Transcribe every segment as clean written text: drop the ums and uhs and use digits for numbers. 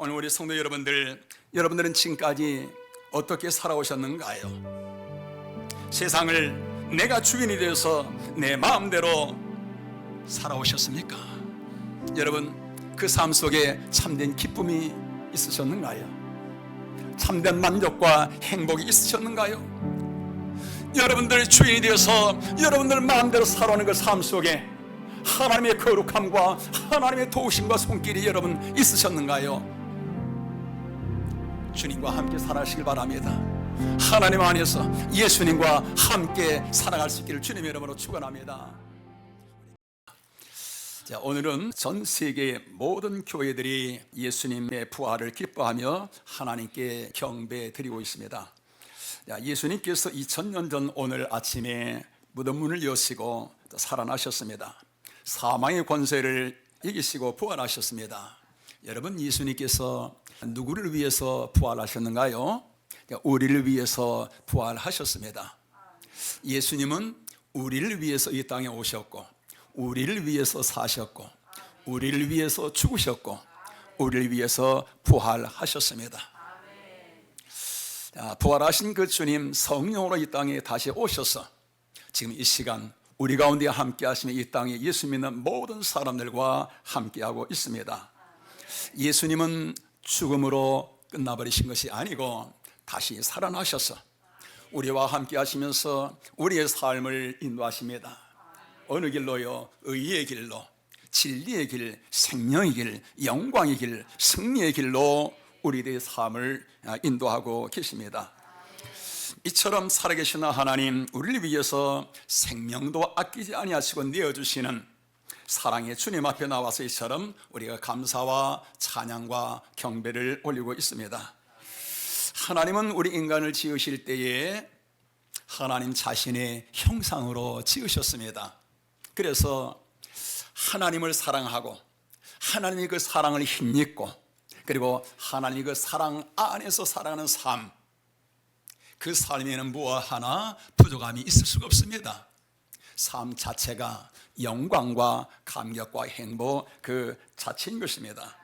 오늘 우리 성도 여러분들은 지금까지 어떻게 살아오셨는가요? 세상을 내가 주인이 되어서 내 마음대로 살아오셨습니까? 여러분, 그 삶 속에 참된 기쁨이 있으셨는가요? 참된 만족과 행복이 있으셨는가요? 여러분들 주인이 되어서 여러분들 마음대로 살아오는 그 삶 속에 하나님의 거룩함과 하나님의 도우심과 손길이 여러분 있으셨는가요? 주님과 함께 살아가시길 바랍니다. 하나님 안에서 예수님과 함께 살아갈 수 있기를 주님의 이름으로 축원합니다. 자, 오늘은 전 세계의 모든 교회들이 예수님의 부활을 기뻐하며 하나님께 경배드리고 있습니다. 자, 예수님께서 2000년 전 오늘 아침에 무덤 문을 여시고 살아나셨습니다. 사망의 권세를 이기시고 부활하셨습니다. 여러분, 예수님께서 누구를 위해서 부활하셨는가요? 우리를 위해서 부활하셨습니다. 예수님은 우리를 위해서 이 땅에 오셨고, 우리를 위해서 사셨고, 우리를 위해서 죽으셨고, 우리를 위해서 부활하셨습니다. 부활하신 그 주님, 성령으로 이 땅에 다시 오셔서 지금 이 시간 우리 가운데 함께 하시며 이 땅에 예수 믿는 모든 사람들과 함께하고 있습니다. 예수님은 죽음으로 끝나버리신 것이 아니고 다시 살아나셔서 우리와 함께 하시면서 우리의 삶을 인도하십니다. 어느 길로요? 의의 길로, 진리의 길, 생명의 길, 영광의 길, 승리의 길로 우리의 삶을 인도하고 계십니다. 이처럼 살아계신 하나님, 우리를 위해서 생명도 아끼지 아니하시고 내어주시는 사랑의 주님 앞에 나와서 이처럼 우리가 감사와 찬양과 경배를 올리고 있습니다. 하나님은 우리 인간을 지으실 때에 하나님 자신의 형상으로 지으셨습니다. 그래서 하나님을 사랑하고 하나님의 그 사랑을 힘입고 그리고 하나님의 그 사랑 안에서 살아가는 삶, 그 삶에는 무엇 하나 부족함이 있을 수가 없습니다. 삶 자체가 영광과 감격과 행복 그 자체인 것입니다.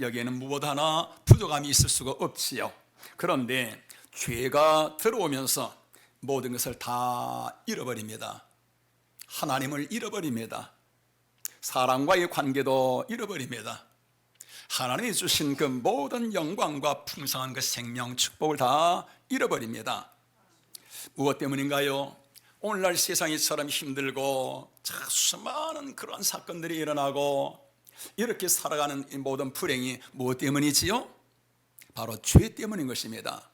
여기에는 무엇 하나 부족함이 있을 수가 없지요. 그런데 죄가 들어오면서 모든 것을 다 잃어버립니다. 하나님을 잃어버립니다. 사람과의 관계도 잃어버립니다. 하나님이 주신 그 모든 영광과 풍성한 그 생명 축복을 다 잃어버립니다. 무엇 때문인가요? 오늘날 세상이처럼 힘들고 수많은 그런 사건들이 일어나고 이렇게 살아가는 이 모든 불행이 무엇 때문이지요? 바로 죄 때문인 것입니다.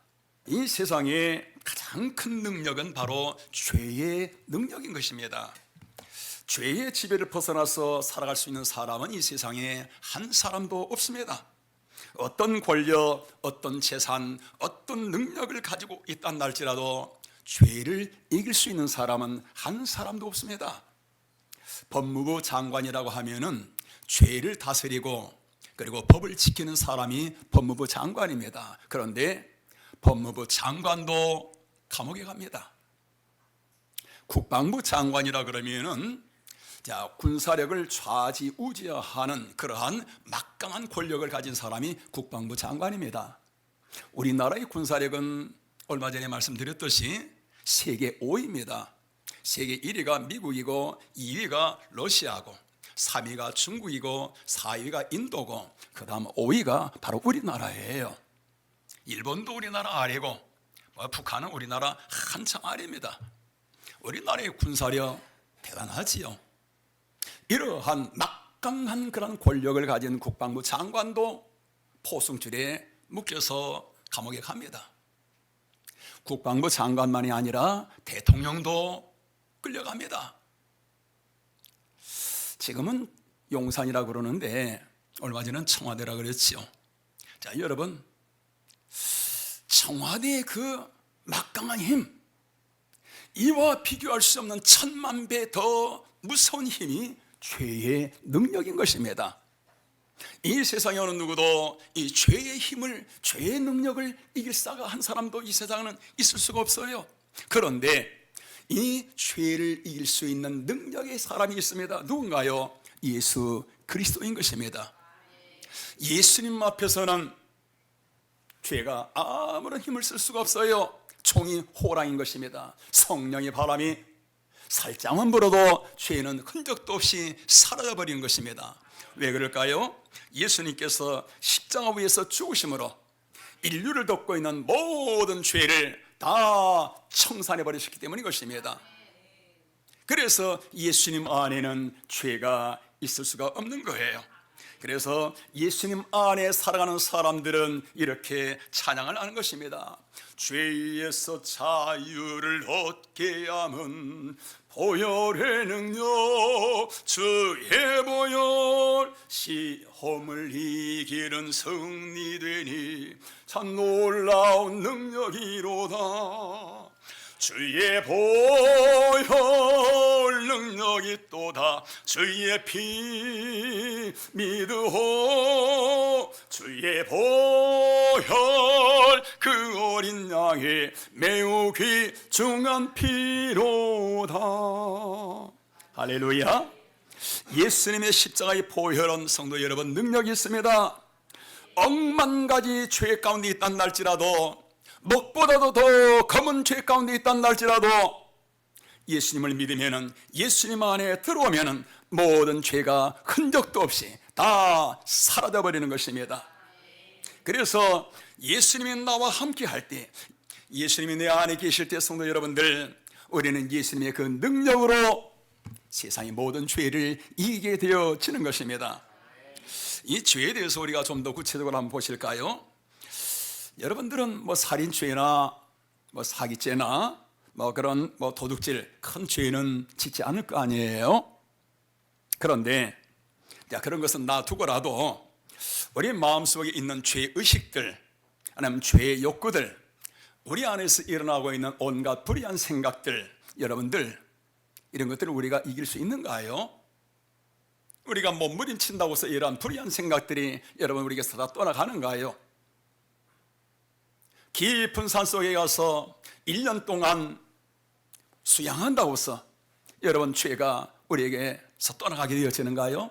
이 세상의 가장 큰 능력은 바로 죄의 능력인 것입니다. 죄의 지배를 벗어나서 살아갈 수 있는 사람은 이 세상에 한 사람도 없습니다. 어떤 권력, 어떤 재산, 어떤 능력을 가지고 있단 날지라도 죄를 이길 수 있는 사람은 한 사람도 없습니다. 법무부 장관이라고 하면은 죄를 다스리고 그리고 법을 지키는 사람이 법무부 장관입니다. 그런데 법무부 장관도 감옥에 갑니다. 국방부 장관이라 그러면은 군사력을 좌지우지하는 그러한 막강한 권력을 가진 사람이 국방부 장관입니다. 우리나라의 군사력은 얼마 전에 말씀드렸듯이 세계 5위입니다. 세계 1위가 미국이고 2위가 러시아고 3위가 중국이고 4위가 인도고 그 다음 5위가 바로 우리나라예요. 일본도 우리나라 아래고 북한은 우리나라 한참 아래입니다. 우리나라의 군사력 대단하지요. 이러한 막강한 그런 권력을 가진 국방부 장관도 포승줄에 묶여서 감옥에 갑니다. 국방부 장관만이 아니라 대통령도 끌려갑니다. 지금은 용산이라고 그러는데 얼마 전에는 청와대라고 그랬지요. 자, 여러분, 청와대의 그 막강한 힘, 이와 비교할 수 없는 1000만 배 더 무서운 힘이 죄의 능력인 것입니다. 이 세상에 어느 누구도 이 죄의 힘을, 죄의 능력을 이길 사가 한 사람도 이 세상에는 있을 수가 없어요. 그런데 이 죄를 이길 수 있는 능력의 사람이 있습니다. 누군가요? 예수 그리스도인 것입니다. 예수님 앞에서는 죄가 아무런 힘을 쓸 수가 없어요. 종이 호랑인 것입니다. 성령의 바람이 살짝만 불어도 죄는 흔적도 없이 사라져버리는 것입니다. 왜 그럴까요? 예수님께서 십자가 위에서 죽으심으로 인류를 덮고 있는 모든 죄를 다 청산해 버리셨기 때문인 것입니다. 그래서 예수님 안에는 죄가 있을 수가 없는 거예요. 그래서 예수님 안에 살아가는 사람들은 이렇게 찬양을 하는 것입니다. 죄에서 자유를 얻게 함은 보혈의 능력, 주의 보혈, 시험을 이기는 승리되니 참 놀라운 능력이로다. 주의 보혈 능력이 또다. 주의 피 믿으오. 주의 보혈 그 어린 양의 매우 귀중한 피로다. 할렐루야. 예수님의 십자가의 보혈은 성도 여러분 능력이 있습니다. 억만 가지 죄 가운데 있단 날지라도, 먹보다도 더 검은 죄 가운데 있단 날지라도 예수님을 믿으면은, 예수님 안에 들어오면은 모든 죄가 흔적도 없이 다 사라져 버리는 것입니다. 그래서 예수님이 나와 함께 할 때, 예수님이 내 안에 계실 때 성도 여러분들, 우리는 예수님의 그 능력으로 세상의 모든 죄를 이기게 되어지는 것입니다. 이 죄에 대해서 우리가 좀 더 구체적으로 한번 보실까요? 여러분들은 살인죄나 사기죄나 그런 도둑질, 큰 죄는 짓지 않을 거 아니에요? 그런데 그런 것은 놔두고라도 우리 마음속에 있는 죄의식들, 아니면 죄의 욕구들, 우리 안에서 일어나고 있는 온갖 불의한 생각들, 여러분들 이런 것들을 우리가 이길 수 있는가요? 우리가 몸부림친다고 해서 이러한 불의한 생각들이 여러분 우리에게서 다 떠나가는가요? 깊은 산속에 가서 1년 동안 수양한다고 해서 여러분 죄가 우리에게서 떠나가게 되어지는가요?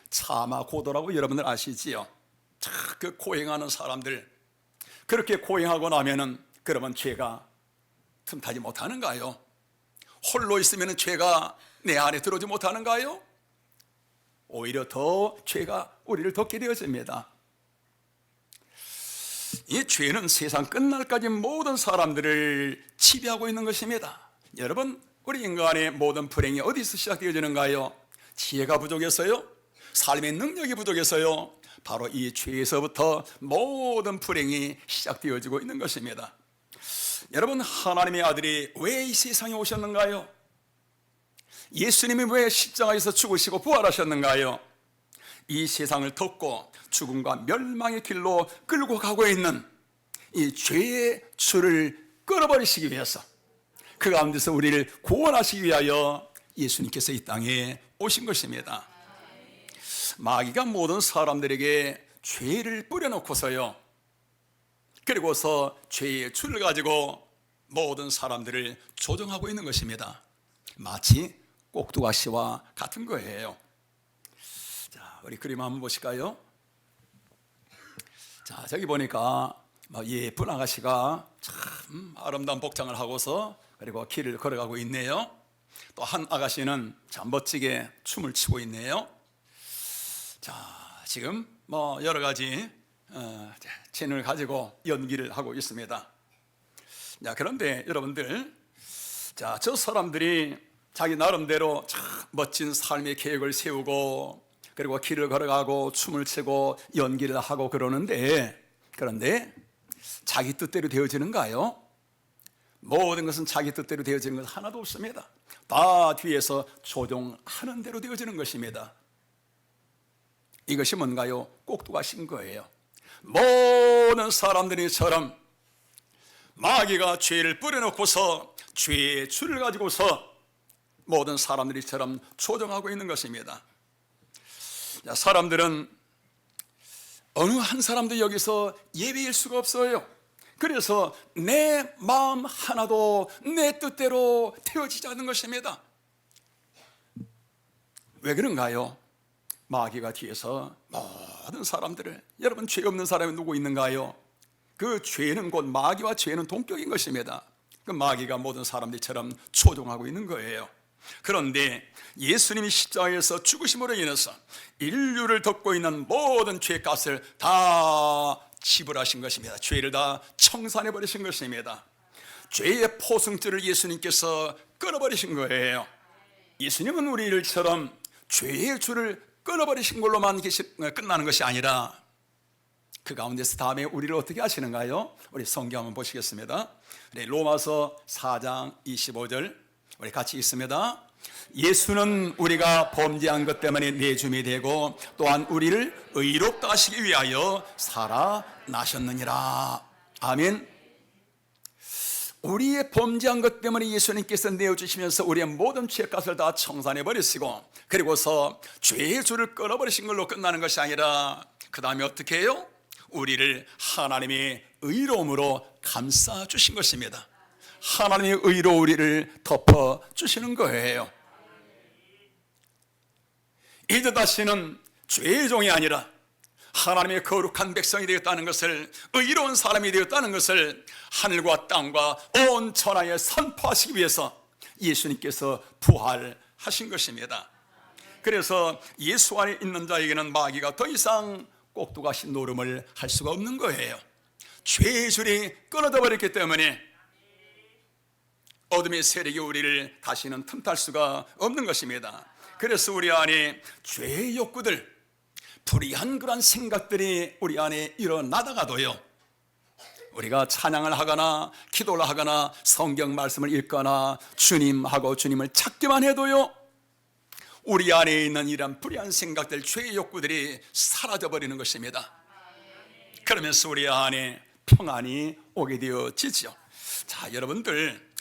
차마 고도라고 여러분들 아시지요? 그 고행하는 사람들, 그렇게 고행하고 나면은 그러면 죄가 틈타지 못하는가요? 홀로 있으면 죄가 내 안에 들어오지 못하는가요? 오히려 더 죄가 우리를 덮게 되어집니다. 이 죄는 세상 끝날까지 모든 사람들을 지배하고 있는 것입니다. 여러분, 우리 인간의 모든 불행이 어디서 시작되어지는가요? 지혜가 부족해서요? 삶의 능력이 부족해서요? 바로 이 죄에서부터 모든 불행이 시작되어지고 있는 것입니다. 여러분, 하나님의 아들이 왜 이 세상에 오셨는가요? 예수님이 왜 십자가에서 죽으시고 부활하셨는가요? 이 세상을 덮고 죽음과 멸망의 길로 끌고 가고 있는 이 죄의 줄을 끊어버리시기 위해서, 그 가운데서 우리를 구원하시기 위하여 예수님께서 이 땅에 오신 것입니다. 마귀가 모든 사람들에게 죄를 뿌려놓고서요, 그리고서 죄의 줄을 가지고 모든 사람들을 조종하고 있는 것입니다. 마치 꼭두가시와 같은 거예요. 자, 우리 그림 한번 보실까요? 자, 저기 보니까 예쁜 아가씨가 참 아름다운 복장을 하고서 그리고 길을 걸어가고 있네요. 또 한 아가씨는 참 멋지게 춤을 추고 있네요. 자, 지금 여러 가지 재능을 가지고 연기를 하고 있습니다. 자, 그런데 여러분들, 자, 저 사람들이 자기 나름대로 참 멋진 삶의 계획을 세우고 그리고 길을 걸어가고 춤을 추고 연기를 하고 그러는데, 그런데 자기 뜻대로 되어지는가요? 모든 것은 자기 뜻대로 되어지는 것은 하나도 없습니다. 다 뒤에서 조종하는 대로 되어지는 것입니다. 이것이 뭔가요? 꼭두가시인 거예요. 모든 사람들이처럼 마귀가 죄를 뿌려놓고서 죄의 줄을 가지고서 모든 사람들이처럼 조종하고 있는 것입니다. 사람들은 어느 한 사람도 여기서 예외일 수가 없어요. 그래서 내 마음 하나도 내 뜻대로 되어지지 않는 것입니다. 왜 그런가요? 마귀가 뒤에서 모든 사람들을, 여러분 죄 없는 사람이 누구 있는가요? 그 죄는 곧 마귀와 죄는 동격인 것입니다. 그 마귀가 모든 사람들처럼 조종하고 있는 거예요. 그런데 예수님이 십자가에서 죽으심으로 인해서 인류를 덮고 있는 모든 죄값을 다 지불하신 것입니다. 죄를 다 청산해 버리신 것입니다. 죄의 포승줄을 예수님께서 끊어버리신 거예요. 예수님은 우리들처럼 죄의 줄을 끊어버리신 걸로만 끝나는 것이 아니라 그 가운데서 다음에 우리를 어떻게 하시는가요? 우리 성경 한번 보시겠습니다. 로마서 4장 25절 우리 같이 읽습니다. 예수는 우리가 범죄한 것 때문에 내줌이 되고 또한 우리를 의롭다 하시기 위하여 살아나셨느니라. 아멘. 우리의 범죄한 것 때문에 예수님께서 내어주시면서 우리의 모든 죄값을 다 청산해 버리시고, 그리고서 죄의 줄을 끊어버리신 걸로 끝나는 것이 아니라 그 다음에 어떻게 해요? 우리를 하나님의 의로움으로 감싸주신 것입니다. 하나님의 의로 우리를 덮어주시는 거예요. 이제 다시는 죄의 종이 아니라 하나님의 거룩한 백성이 되었다는 것을, 의로운 사람이 되었다는 것을 하늘과 땅과 온 천하에 선포하시기 위해서 예수님께서 부활하신 것입니다. 그래서 예수 안에 있는 자에게는 마귀가 더 이상 꼭두가시 노름을 할 수가 없는 거예요. 죄의 줄이 끊어져 버렸기 때문에 어둠의 세력이 우리를 다시는 틈탈 수가 없는 것입니다. 그래서 우리 안에 죄의 욕구들, 불의한 그런 생각들이 우리 안에 일어나다가도요, 우리가 찬양을 하거나 기도를 하거나 성경 말씀을 읽거나 주님하고 주님을 찾기만 해도요, 우리 안에 있는 이런 불의한 생각들, 죄의 욕구들이 사라져버리는 것입니다. 그러면서 우리 안에 평안이 오게 되어지죠. 자, 여러분들,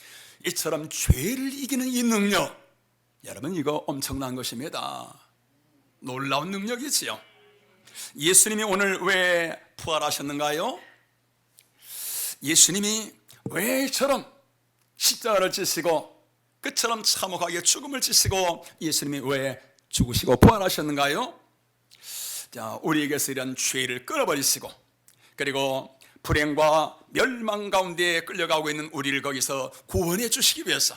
이처럼 죄를 이기는 이 능력, 여러분 이거 엄청난 것입니다. 놀라운 능력이지요. 예수님이 오늘 왜 부활하셨는가요? 예수님이 왜 저럼 십자가를 지시고 그처럼 참혹하게 죽음을 지시고 예수님이 왜 죽으시고 부활하셨는가요? 자, 우리에게서 이런 죄를 끊어버리시고, 그리고 불행과 멸망 가운데 끌려가고 있는 우리를 거기서 구원해 주시기 위해서,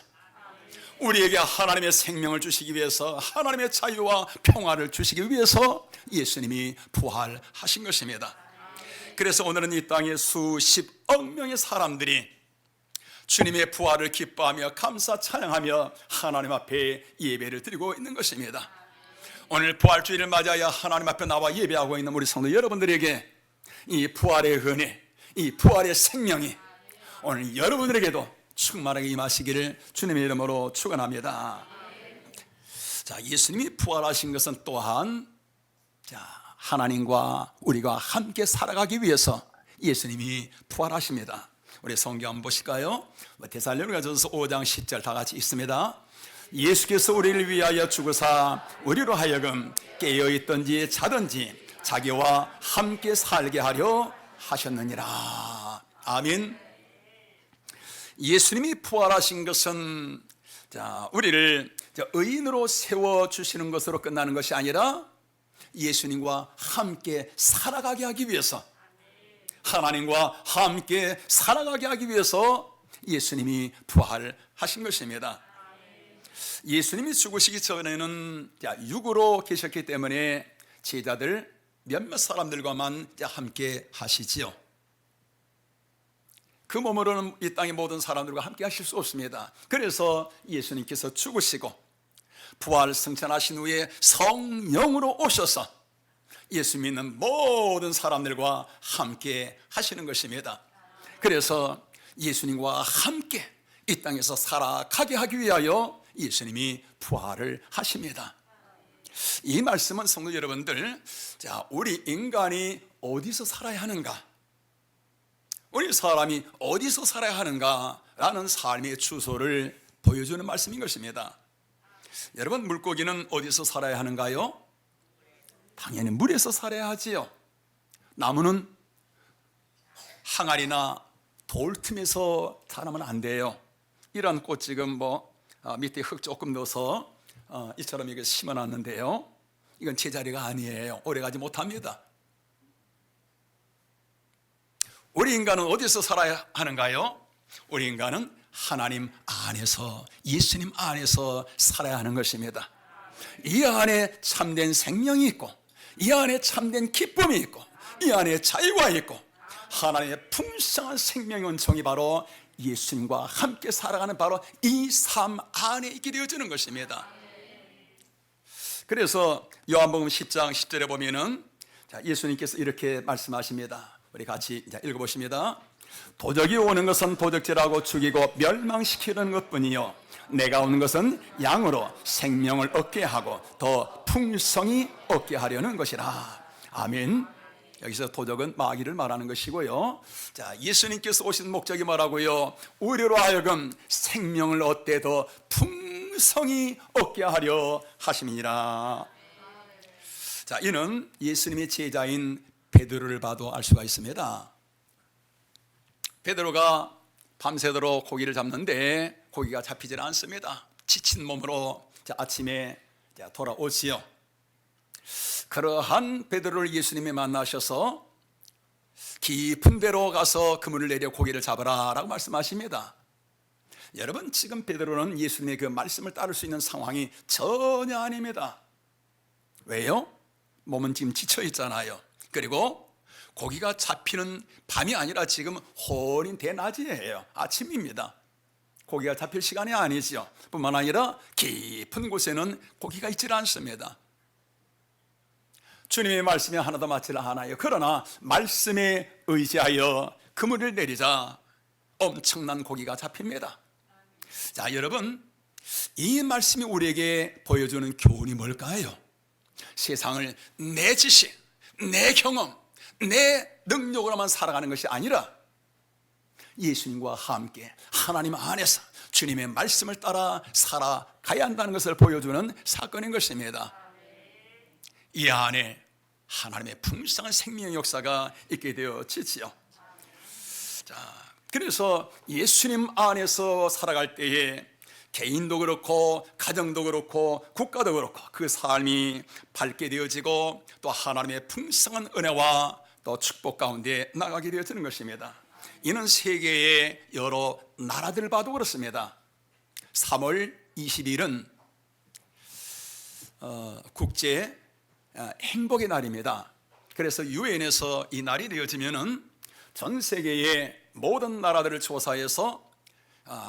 우리에게 하나님의 생명을 주시기 위해서, 하나님의 자유와 평화를 주시기 위해서 예수님이 부활하신 것입니다. 그래서 오늘은 이 땅에 수십억 명의 사람들이 주님의 부활을 기뻐하며 감사 찬양하며 하나님 앞에 예배를 드리고 있는 것입니다. 오늘 부활주일을 맞아야 하나님 앞에 나와 예배하고 있는 우리 성도 여러분들에게 이 부활의 은혜, 이 부활의 생명이 오늘 여러분들에게도 충만하게 임하시기를 주님의 이름으로 축원합니다. 자, 예수님이 부활하신 것은 또한 하나님과 우리가 함께 살아가기 위해서 예수님이 부활하십니다. 우리 성경 한번 보실까요? 데살로니가전서 5장 10절 다 같이 읽습니다. 예수께서 우리를 위하여 죽으사 우리로 하여금 깨어있든지 자든지 자기와 함께 살게 하려 하셨느니라. 아멘. 예수님이 부활하신 것은 우리를 의인으로 세워주시는 것으로 끝나는 것이 아니라 예수님과 함께 살아가게 하기 위해서, 하나님과 함께 살아가게 하기 위해서 예수님이 부활하신 것입니다. 예수님이 죽으시기 전에는 육으로 계셨기 때문에 제자들 몇몇 사람들과만 함께 하시지요. 그 몸으로는 이 땅의 모든 사람들과 함께 하실 수 없습니다. 그래서 예수님께서 죽으시고 부활 승천하신 후에 성령으로 오셔서 예수 믿는 모든 사람들과 함께 하시는 것입니다. 그래서 예수님과 함께 이 땅에서 살아가게 하기 위하여 예수님이 부활을 하십니다. 이 말씀은 성도 여러분들, 우리 인간이 어디서 살아야 하는가, 우리 사람이 어디서 살아야 하는가라는 삶의 주소를 보여주는 말씀인 것입니다. 여러분, 물고기는 어디서 살아야 하는가요? 당연히 물에서 살아야 하지요. 나무는 항아리나 돌 틈에서 자라면 안 돼요. 이런 꽃 지금 밑에 흙 조금 넣어서 이처럼 이렇게 심어놨는데요, 이건 제자리가 아니에요. 오래가지 못합니다. 우리 인간은 어디서 살아야 하는가요? 우리 인간은 하나님 안에서, 예수님 안에서 살아야 하는 것입니다. 이 안에 참된 생명이 있고, 이 안에 참된 기쁨이 있고, 이 안에 자유가 있고, 하나님의 풍성한 생명의 원천이 바로 예수님과 함께 살아가는 바로 이 삶 안에 있게 되어지는 것입니다. 그래서 요한복음 10장 10절에 보면은 예수님께서 이렇게 말씀하십니다. 우리 같이 읽어보십니다. 도적이 오는 것은 도적질하고 죽이고 멸망시키는 것뿐이요 내가 오는 것은 양으로 생명을 얻게 하고 더 풍성히 얻게 하려는 것이라. 아멘. 여기서 도적은 마귀를 말하는 것이고요. 자, 예수님께서 오신 목적이 뭐라고요? 우리로 하여금 생명을 얻되 더 풍성히 얻게 하려 하심이니라. 자, 이는 예수님의 제자인 베드로를 봐도 알 수가 있습니다. 베드로가 밤새도록 고기를 잡는데 고기가 잡히질 않습니다. 지친 몸으로 아침에 돌아오지요. 그러한 베드로를 예수님이 만나셔서 깊은 데로 가서 그물을 내려 고기를 잡으라 라고 말씀하십니다. 여러분, 지금 베드로는 예수님의 그 말씀을 따를 수 있는 상황이 전혀 아닙니다. 왜요? 몸은 지금 지쳐 있잖아요. 그리고 고기가 잡히는 밤이 아니라 지금 혼인 대낮이에요. 아침입니다. 고기가 잡힐 시간이 아니죠. 뿐만 아니라 깊은 곳에는 고기가 있질 않습니다. 주님의 말씀이 하나도 맞지 않아요. 그러나 말씀에 의지하여 그물을 내리자 엄청난 고기가 잡힙니다. 자, 여러분, 이 말씀이 우리에게 보여주는 교훈이 뭘까요? 세상을 내 지식, 내 경험, 내 능력으로만 살아가는 것이 아니라 예수님과 함께 하나님 안에서 주님의 말씀을 따라 살아가야 한다는 것을 보여주는 사건인 것입니다. 이 안에 하나님의 풍성한 생명의 역사가 있게 되어지지요. 자, 그래서 예수님 안에서 살아갈 때에 개인도 그렇고 가정도 그렇고 국가도 그렇고 그 삶이 밝게 되어지고 또 하나님의 풍성한 은혜와 또 축복 가운데 나가게 되어지는 것입니다. 이는 세계의 여러 나라들을 봐도 그렇습니다. 3월 20일은 국제 행복의 날입니다. 그래서 유엔에서 이 날이 되어지면은 전 세계의 모든 나라들을 조사해서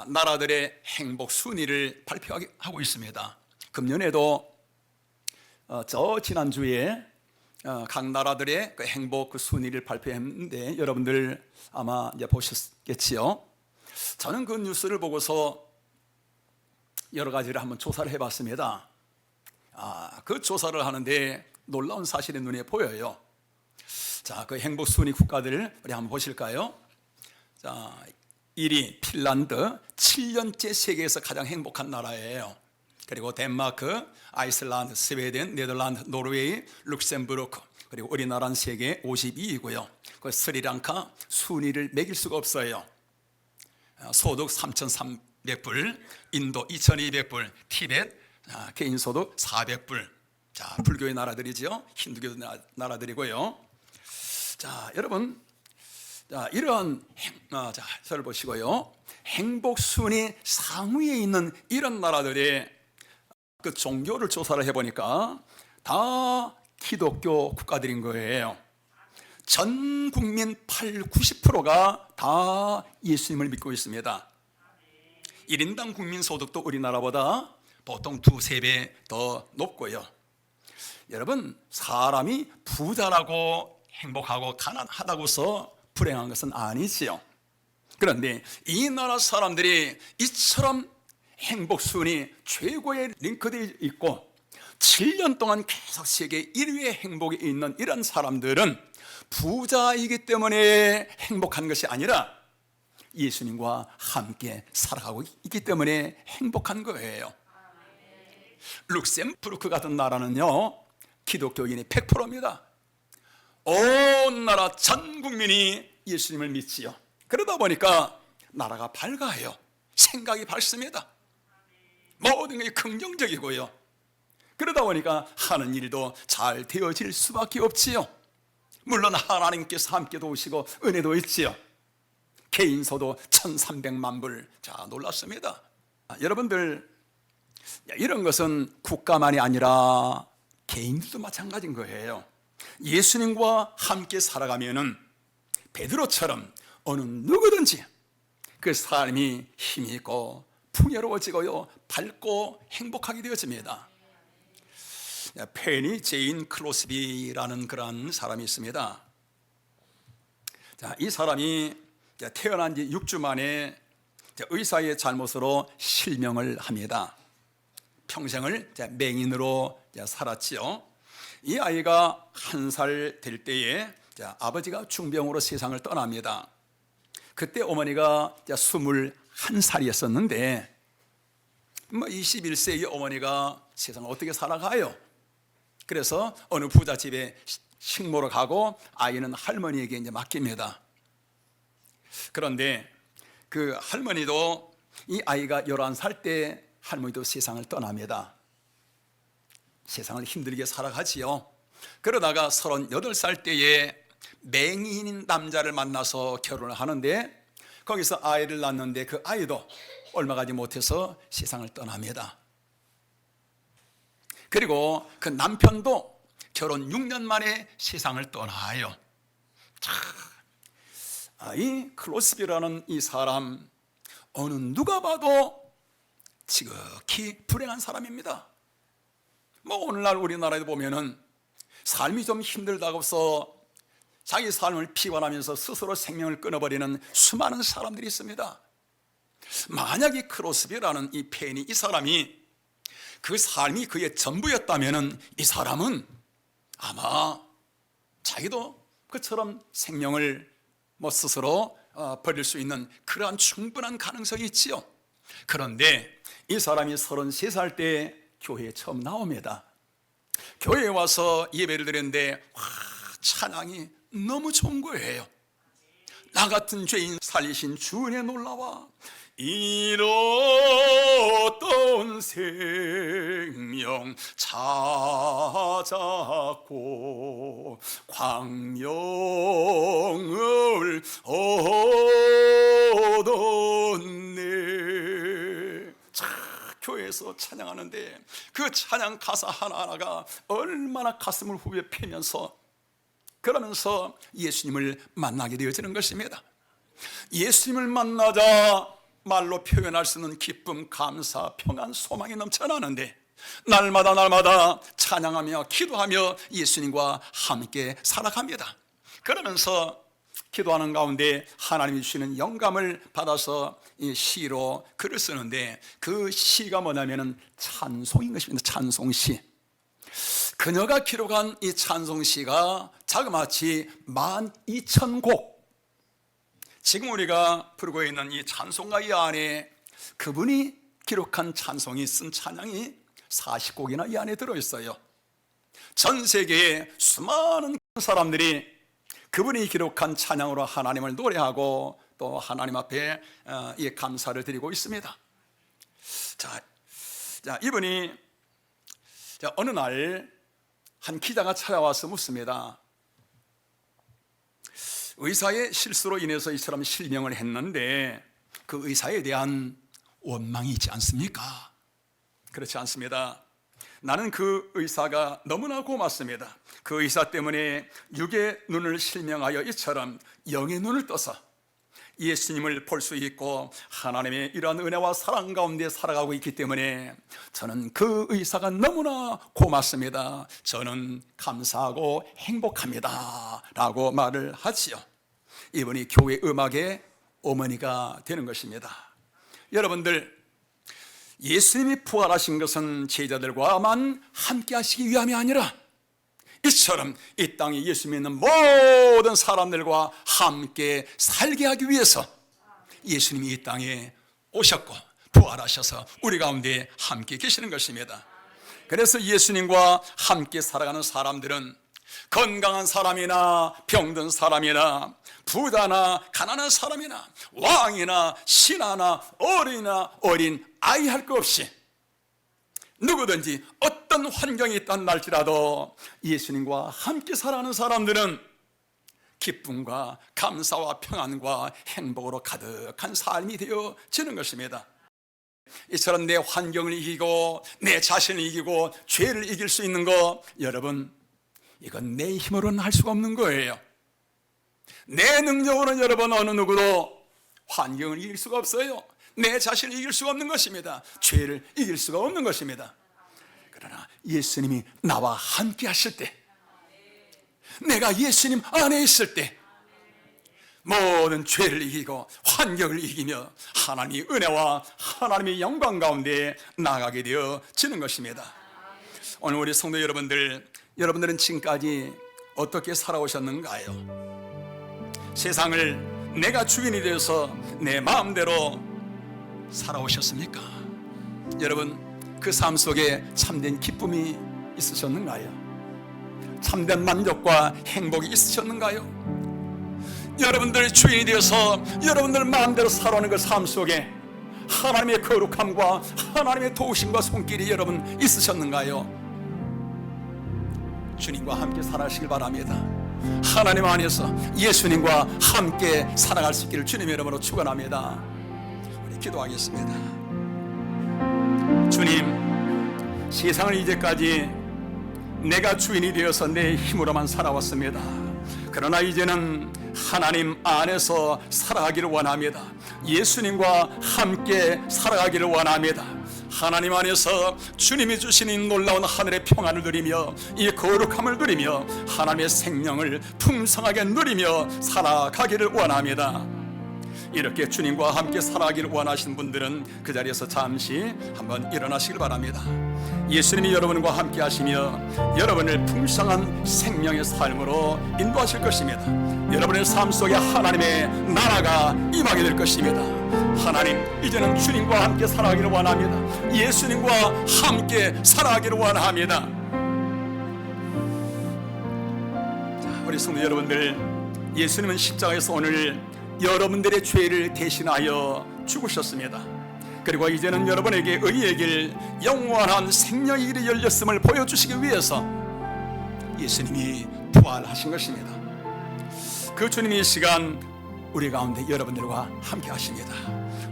나라들의 행복 순위를 발표하고 있습니다. 금년에도 저 지난주에 각 나라들의 그 행복 그 순위를 발표했는데 여러분들 아마 이제 보셨겠지요. 저는 그 뉴스를 보고서 여러 가지를 한번 조사를 해봤습니다. 그 조사를 하는데 놀라운 사실이 눈에 보여요. 자, 그 행복 순위 국가들을 우리 한번 보실까요? 자, 1위 핀란드, 7년째 세계에서 가장 행복한 나라예요. 그리고 덴마크, 아이슬란드, 스웨덴, 네덜란드, 노르웨이, 룩셈부르크, 그리고 우리나라는 세계 52위고요. 그 스리랑카 순위를 매길 수가 없어요. 소득 3,300불, 인도 2,200불, 티벳 개인 소득 400불. 자, 불교의 나라들이죠. 힌두교 나라들이고요. 자, 여러분, 자, 이러한 저를 보시고요. 행복 순위 상위에 있는 이런 나라들의 그 종교를 조사를 해보니까 다 기독교 국가들인 거예요. 전 국민 90%가 다 예수님을 믿고 있습니다. 1인당 국민 소득도 우리나라보다 보통 2-3배 더 높고요. 여러분, 사람이 부자라고 행복하고 가난하다고서 불행한 것은 아니지요. 그런데 이 나라 사람들이 이처럼 행복순위 최고의 링크되어 있고 7년 동안 계속 세계 1위의 행복에 있는 이런 사람들은 부자이기 때문에 행복한 것이 아니라 예수님과 함께 살아가고 있기 때문에 행복한 거예요. 룩셈부르크 같은 나라는요, 기독교인이 100%입니다. 온 나라 전 국민이 예수님을 믿지요. 그러다 보니까 나라가 밝아요. 생각이 밝습니다. 모든 게 긍정적이고요. 그러다 보니까 하는 일도 잘 되어질 수밖에 없지요. 물론 하나님께서 함께 도우시고 은혜도 있지요. 개인소도 1,300만 불. 자, 놀랍습니다. 여러분들, 이런 것은 국가만이 아니라 개인들도 마찬가지인 거예요. 예수님과 함께 살아가면은 베드로처럼 어느 누구든지 그 삶이 힘이 있고 풍요로워지고요, 밝고 행복하게 되어집니다. 페니 제인 클로스비라는 그런 사람이 있습니다. 자, 이 사람이 태어난 지 6주 만에 의사의 잘못으로 실명을 합니다. 평생을 맹인으로 살았지요. 이 아이가 1살 될 때에 아버지가 중병으로 세상을 떠납니다. 그때 어머니가 21살이었었는데 21세의 어머니가 세상을 어떻게 살아가요? 그래서 어느 부잣집에 식모로 가고 아이는 할머니에게 맡깁니다. 그런데 그 할머니도 이 아이가 11살 때 할머니도 세상을 떠납니다. 세상을 힘들게 살아가지요. 그러다가 38살 때에 맹인인 남자를 만나서 결혼을 하는데 거기서 아이를 낳는데 그 아이도 얼마 가지 못해서 세상을 떠납니다. 그리고 그 남편도 결혼 6년 만에 세상을 떠나요. 이 클로스비라는 이 사람, 어느 누가 봐도 지극히 불행한 사람입니다. 오늘날 우리나라에 보면은 삶이 좀 힘들다고서 자기 삶을 비관하면서 스스로 생명을 끊어버리는 수많은 사람들이 있습니다. 만약 이 클로스비라는 이 페니, 이 사람이 그 삶이 그의 전부였다면은 이 사람은 아마 자기도 그처럼 생명을 스스로 버릴 수 있는 그러한 충분한 가능성이 있지요. 그런데 이 사람이 33살 때 교회에 처음 나옵니다. 교회에 와서 예배를 드렸는데 찬양이 너무 좋은 거예요. 나 같은 죄인 살리신 주의 놀라와 잃었던 생명 찾았고 광명을 얻었네. 교회에서 찬양하는데 그 찬양 가사 하나하나가 얼마나 가슴을 후벼 패면서 그러면서 예수님을 만나게 되어지는 것입니다. 예수님을 만나자 말로 표현할 수 있는 기쁨, 감사, 평안, 소망이 넘쳐나는데 날마다 찬양하며 기도하며 예수님과 함께 살아갑니다. 그러면서 기도하는 가운데 하나님이 주시는 영감을 받아서 이 시로 글을 쓰는데 그 시가 뭐냐면은 찬송인 것입니다. 찬송시. 그녀가 기록한 이 찬송시가 자그마치 12,000곡. 지금 우리가 부르고 있는 이 찬송가 이 안에 그분이 기록한 찬송이 쓴 찬양이 40곡이나 이 안에 들어있어요. 전 세계의 수많은 사람들이 그분이 기록한 찬양으로 하나님을 노래하고 또 하나님 앞에 이 감사를 드리고 있습니다. 자, 이분이 어느 날 한 기자가 찾아와서 묻습니다. 의사의 실수로 인해서 이처럼 실명을 했는데 그 의사에 대한 원망이 있지 않습니까? 그렇지 않습니다. 나는 그 의사가 너무나 고맙습니다. 그 의사 때문에 육의 눈을 실명하여 이처럼 영의 눈을 떠서 예수님을 볼 수 있고 하나님의 이러한 은혜와 사랑 가운데 살아가고 있기 때문에 저는 그 의사가 너무나 고맙습니다. 저는 감사하고 행복합니다 라고 말을 하지요. 이분이 교회 음악의 어머니가 되는 것입니다. 여러분들, 예수님이 부활하신 것은 제자들과만 함께 하시기 위함이 아니라 이처럼 이 땅에 예수 믿는 모든 사람들과 함께 살게 하기 위해서 예수님이 이 땅에 오셨고 부활하셔서 우리 가운데 함께 계시는 것입니다. 그래서 예수님과 함께 살아가는 사람들은 건강한 사람이나 병든 사람이나 부자나 가난한 사람이나 왕이나 신하나 어린이나 어린 아이 할 것 없이 누구든지 어떤 환경이 있단 할지라도 예수님과 함께 살아가는 사람들은 기쁨과 감사와 평안과 행복으로 가득한 삶이 되어지는 것입니다. 이처럼 내 환경을 이기고 내 자신을 이기고 죄를 이길 수 있는 거, 여러분, 이건 내 힘으로는 할 수가 없는 거예요. 내 능력으로는 여러분 어느 누구도 환경을 이길 수가 없어요. 내 자신을 이길 수가 없는 것입니다. 죄를 이길 수가 없는 것입니다. 그러나 예수님이 나와 함께 하실 때, 내가 예수님 안에 있을 때 모든 죄를 이기고 환경을 이기며 하나님의 은혜와 하나님의 영광 가운데 나아가게 되어지는 것입니다. 오늘 우리 성도 여러분들은 지금까지 어떻게 살아오셨는가요? 세상을 내가 주인이 되어서 내 마음대로 살아오셨습니까? 여러분, 그 삶 속에 참된 기쁨이 있으셨는가요? 참된 만족과 행복이 있으셨는가요? 여러분들 주인이 되어서 여러분들 마음대로 살아오는 그 삶 속에 하나님의 거룩함과 하나님의 도우심과 손길이 여러분 있으셨는가요? 주님과 함께 살아가시길 바랍니다. 하나님 안에서 예수님과 함께 살아갈 수 있기를 주님의 이름으로 축원합니다. 우리 기도하겠습니다. 주님, 세상을 이제까지 내가 주인이 되어서 내 힘으로만 살아왔습니다. 그러나 이제는 하나님 안에서 살아가기를 원합니다. 예수님과 함께 살아가기를 원합니다. 하나님 안에서 주님이 주시는 놀라운 하늘의 평안을 누리며 이 거룩함을 누리며 하나님의 생명을 풍성하게 누리며 살아가기를 원합니다. 이렇게 주님과 함께 살아가기를 원하시는 분들은 그 자리에서 잠시 한번 일어나시길 바랍니다. 예수님이 여러분과 함께 하시며 여러분을 풍성한 생명의 삶으로 인도하실 것입니다. 여러분의 삶 속에 하나님의 나라가 임하게 될 것입니다. 하나님, 이제는 주님과 함께 살아가기를 원합니다. 예수님과 함께 살아가기를 원합니다. 자, 우리 성도 여러분들, 예수님은 십자가에서 오늘 여러분들의 죄를 대신하여 죽으셨습니다. 그리고 이제는 여러분에게 의의 길, 영원한 생명의 길이 열렸음을 보여주시기 위해서 예수님이 부활하신 것입니다. 그 주님이 이 시간 우리 가운데 여러분들과 함께 하십니다.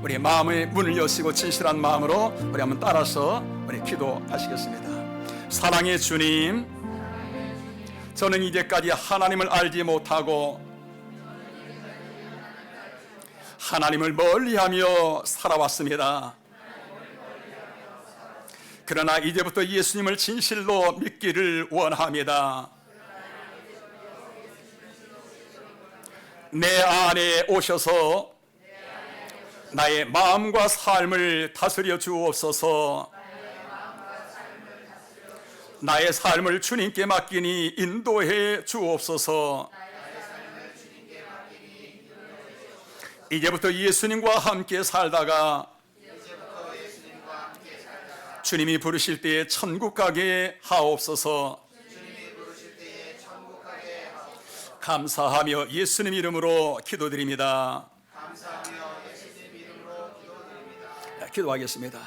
우리 마음의 문을 여시고 진실한 마음으로 우리 한번 따라서 우리 기도하시겠습니다. 사랑의 주님, 저는 이제까지 하나님을 알지 못하고 하나님을 멀리하며 살아왔습니다. 그러나 이제부터 예수님을 진실로 믿기를 원합니다. 내 안에 오셔서 나의 마음과 삶을 다스려 주옵소서. 나의 삶을 주님께 맡기니 인도해 주옵소서. 이제부터 예수님과 함께 살다가 주님이 부르실 때에 천국 가게 하옵소서. 감사하며 예수님 이름으로 기도드립니다. 기도하겠습니다.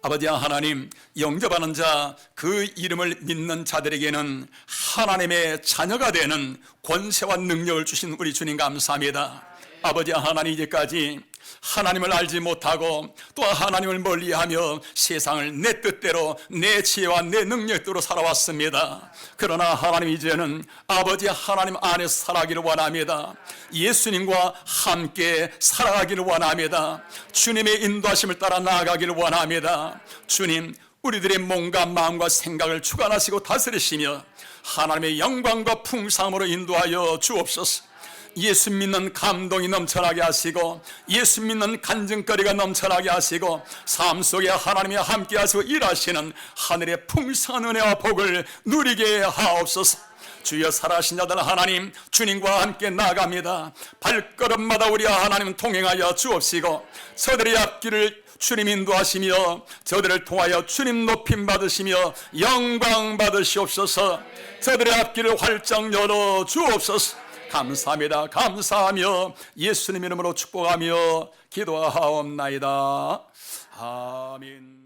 아버지 하나님, 영접하는 자, 그 이름을 믿는 자들에게는 하나님의 자녀가 되는 권세와 능력을 주신 우리 주님 감사합니다. 아버지 하나님, 이제까지 하나님을 알지 못하고 또 하나님을 멀리하며 세상을 내 뜻대로 내 지혜와 내 능력대로 살아왔습니다. 그러나 하나님, 이제는 아버지 하나님 안에서 살아가기를 원합니다. 예수님과 함께 살아가기를 원합니다. 주님의 인도하심을 따라 나아가기를 원합니다. 주님, 우리들의 몸과 마음과 생각을 주관하시고 다스리시며 하나님의 영광과 풍성함으로 인도하여 주옵소서. 예수 믿는 감동이 넘쳐나게 하시고 예수 믿는 간증거리가 넘쳐나게 하시고 삶 속에 하나님이 함께 하시고 일하시는 하늘의 풍성한 은혜와 복을 누리게 하옵소서. 주여, 살아신 자들 하나님, 주님과 함께 나아갑니다. 발걸음마다 우리 하나님 동행하여 주옵시고 저들의 앞길을 주님 인도하시며 저들을 통하여 주님 높임 받으시며 영광 받으시옵소서. 저들의 앞길을 활짝 열어 주옵소서. 감사합니다. 감사하며 예수님 이름으로 축복하며 기도하옵나이다. 아멘.